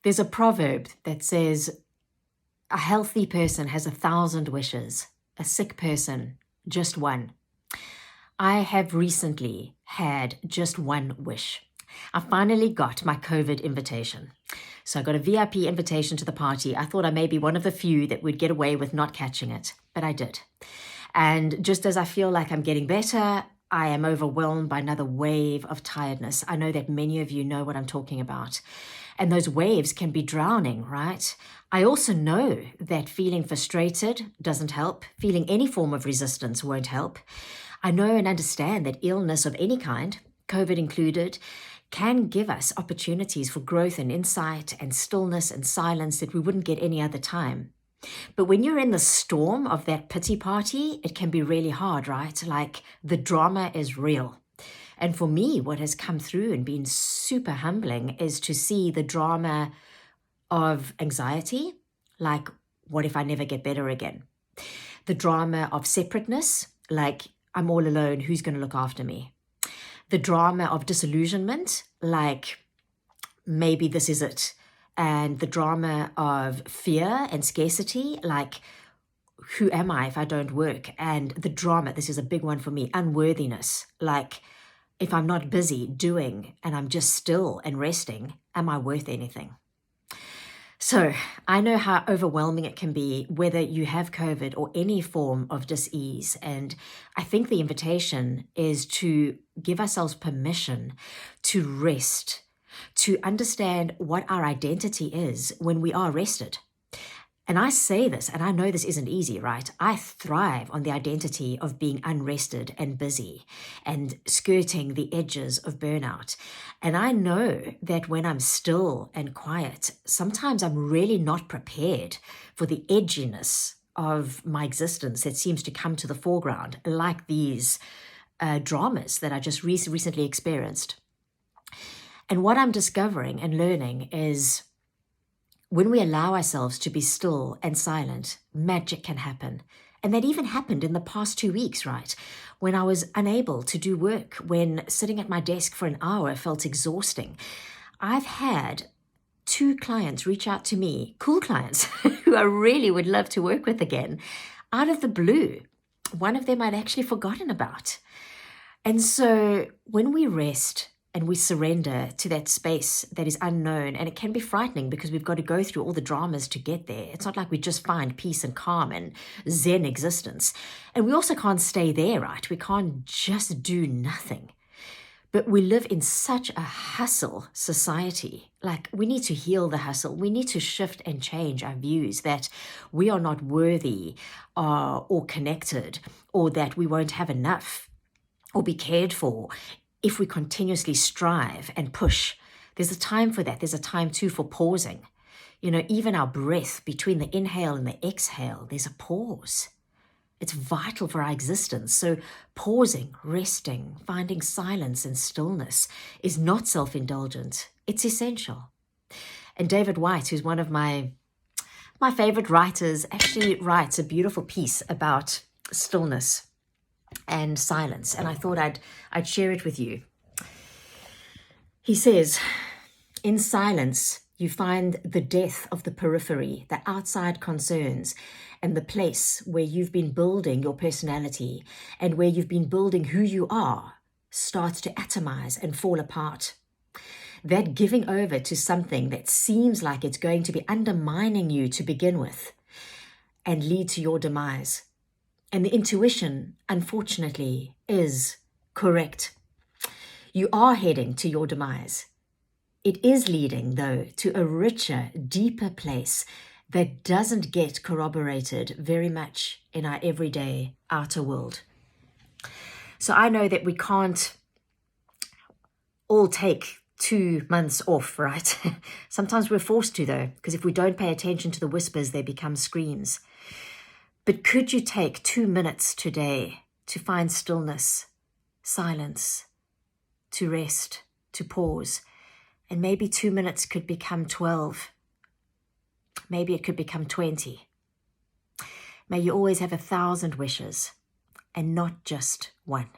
There's a proverb that says, a healthy person has 1,000 wishes, a sick person, just one. I have recently had just one wish. I finally got my COVID invitation. So I got a VIP invitation to the party. I thought I may be one of the few that would get away with not catching it, but I did. And just as I feel like I'm getting better, I am overwhelmed by another wave of tiredness. I know that many of you know what I'm talking about. And those waves can be drowning, right? I also know that feeling frustrated doesn't help. Feeling any form of resistance won't help. I know and understand that illness of any kind, COVID included, can give us opportunities for growth and insight and stillness and silence that we wouldn't get any other time. But when you're in the storm of that pity party, it can be really hard, right? Like the drama is real. And for me, what has come through and been super humbling is to see the drama of anxiety, like what if I never get better again? The drama of separateness, like I'm all alone, who's going to look after me? The drama of disillusionment, like maybe this is it. And the drama of fear and scarcity, like who am I if I don't work? And the drama, this is a big one for me, unworthiness, like if I'm not busy doing and I'm just still and resting, am I worth anything? So I know how overwhelming it can be, whether you have COVID or any form of dis-ease. And I think the invitation is to give ourselves permission to rest, to understand what our identity is when we are rested. And I say this, and I know this isn't easy, right? I thrive on the identity of being unrested and busy and skirting the edges of burnout. And I know that when I'm still and quiet, sometimes I'm really not prepared for the edginess of my existence that seems to come to the foreground, like these dramas that I just recently experienced. And what I'm discovering and learning is when we allow ourselves to be still and silent, magic can happen. And that even happened in the past 2 weeks, right? When I was unable to do work, when sitting at my desk for an hour felt exhausting. I've had 2 clients reach out to me, cool clients, who I really would love to work with again, out of the blue. One of them I'd actually forgotten about. And so when we rest, and we surrender to that space that is unknown, and it can be frightening because we've got to go through all the dramas to get there. It's not like we just find peace and calm and Zen existence. And we also can't stay there, right? We can't just do nothing. But we live in such a hustle society. Like we need to heal the hustle. We need to shift and change our views that we are not worthy or connected, or that we won't have enough or be cared for if we continuously strive and push. There's a time for that. There's a time too for pausing. You know, even our breath between the inhale and the exhale, there's a pause. It's vital for our existence. So pausing, resting, finding silence and stillness is not self-indulgent. It's essential. And David White, who's one of my favorite writers, actually writes a beautiful piece about stillness and silence, and I thought I'd share it with you. He says, in silence, you find the death of the periphery, the outside concerns, and the place where you've been building your personality and where you've been building who you are starts to atomize and fall apart. That giving over to something that seems like it's going to be undermining you to begin with and lead to your demise. And the intuition, unfortunately, is correct. You are heading to your demise. It is leading, though, to a richer, deeper place that doesn't get corroborated very much in our everyday outer world. So I know that we can't all take 2 months off, right? Sometimes we're forced to, though, because if we don't pay attention to the whispers, they become screams. But could you take 2 minutes today to find stillness, silence, to rest, to pause? And maybe 2 minutes could become 12. Maybe it could become 20. May you always have 1,000 wishes and not just one.